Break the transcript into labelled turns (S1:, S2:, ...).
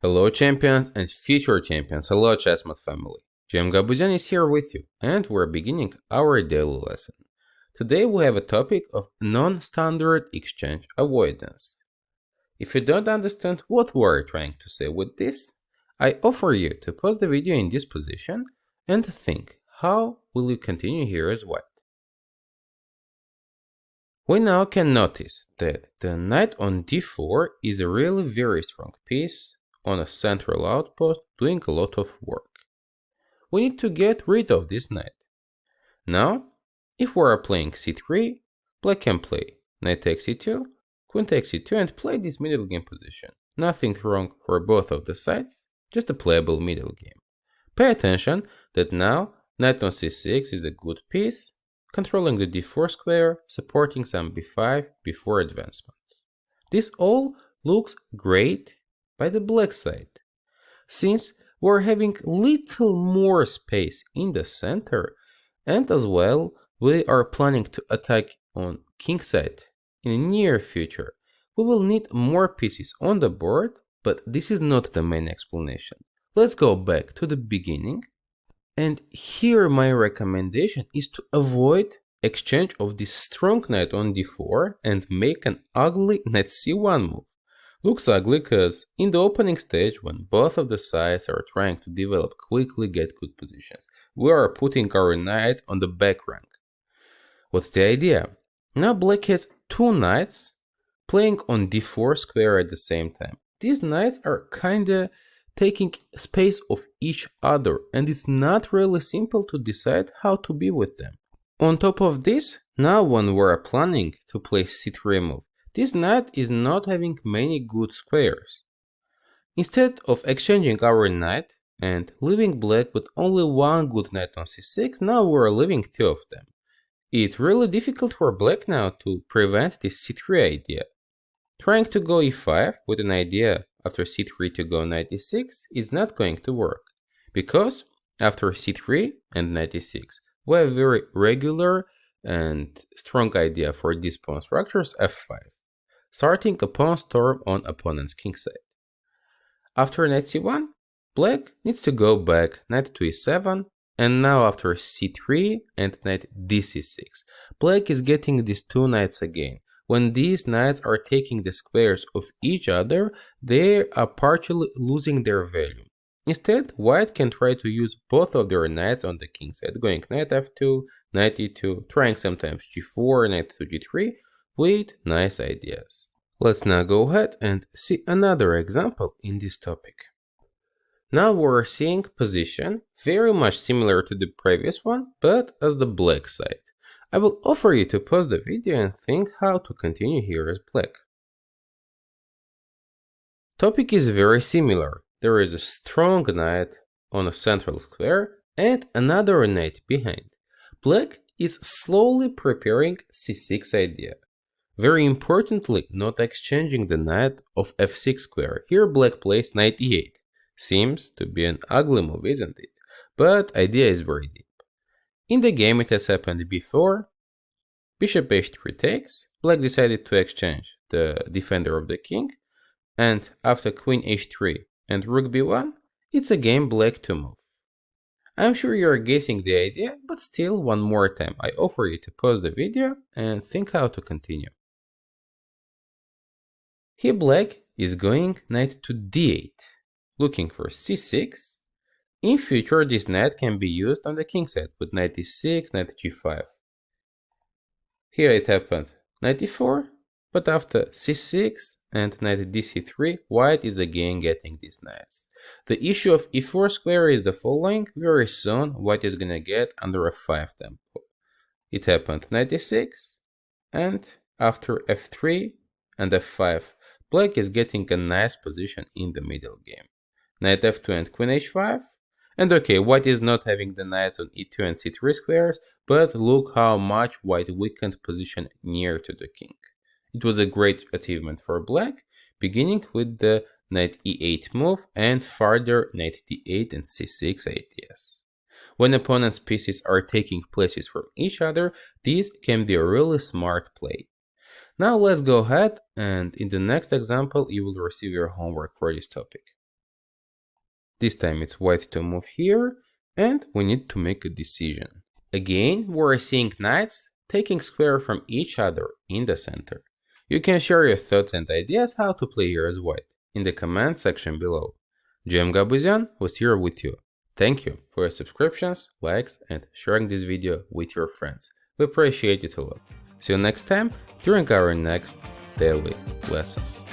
S1: Hello champions and future champions, hello Chessmood family. Gabuzyan is here with you and we're beginning our daily lesson. Today we have a topic of non-standard exchange avoidance. If you don't understand what we're trying to say with this, I offer you to pause the video in this position and think how will you continue here as white. We now can notice that the knight on d4 is a really very strong piece on a central outpost doing a lot of work. We need to get rid of this knight. Now, if we are playing c3, black can play knight takes e2, queen takes e2 and play this middle game position. Nothing wrong for both of the sides, just a playable middle game. Pay attention that now knight on c6 is a good piece, controlling the d4 square, supporting some b5 before advancements. This all looks great by the black side, since we're having little more space in the center, and as well we are planning to attack on king side in the near future. We will need more pieces on the board, but this is not the main explanation. Let's go back to the beginning, and here my recommendation is to avoid exchange of this strong knight on d4 and make an ugly knight c1 move. Looks ugly because in the opening stage, when both of the sides are trying to develop quickly get good positions, we are putting our knight on the back rank. What's the idea? Now black has two knights playing on d4 square at the same time. These knights are kinda taking space of each other, and it's not really simple to decide how to be with them. On top of this, now when we're planning to play c3 move, this knight is not having many good squares. Instead of exchanging our knight and leaving black with only one good knight on c6, now we're leaving two of them. It's really difficult for black now to prevent this c3 idea. Trying to go e5 with an idea after c3 to go knight e6 is not going to work, because after c3 and knight e6, we have a very regular and strong idea for these pawn structures f5. Starting a pawn storm on opponent's king side. After knight c1, black needs to go back knight to e7, and now after c3 and knight dc6, black is getting these two knights again. When these knights are taking the squares of each other, they are partially losing their value. Instead, white can try to use both of their knights on the king side, going knight f2, knight e2, trying sometimes g4, knight to g3, with nice ideas. Let's now go ahead and see another example in this topic. Now we're seeing position very much similar to the previous one, but as the black side. I will offer you to pause the video and think how to continue here as black. Topic is very similar. There is a strong knight on a central square and another knight behind. Black is slowly preparing c6 idea. Very importantly, not exchanging the knight of f6 square. Here black plays knight e8. Seems to be an ugly move, isn't it? But idea is very deep. In the game it has happened before. Bishop h3 takes. Black decided to exchange the defender of the king. And after queen h3 and rook b1, it's again black to move. I'm sure you're guessing the idea, but still one more time I offer you to pause the video and think how to continue. Here black is going knight to d8, looking for c6. In future this knight can be used on the king side with knight e6, knight g5. Here it happened knight e4, but after c6 and knight dc3, white is again getting these knights. The issue of e4 square is the following: very soon white is gonna get under f5 tempo. It happened knight e6, and after f3 and f5, black is getting a nice position in the middle game. Knight f2 and queen h5, and okay, white is not having the knights on e2 and c3 squares, but look how much white weakened position near to the king. It was a great achievement for black, beginning with the knight e8 move and further knight d8 and c6 ideas. When opponent's pieces are taking places from each other, this can be a really smart play. Now let's go ahead, and in the next example you will receive your homework for this topic. This time it's white to move here, and we need to make a decision. Again, we're seeing knights taking square from each other in the center. You can share your thoughts and ideas how to play here as white in the comment section below. Gabuzyan was here with you. Thank you for your subscriptions, likes, and sharing this video with your friends. We appreciate it a lot. See you next time during our next daily lessons.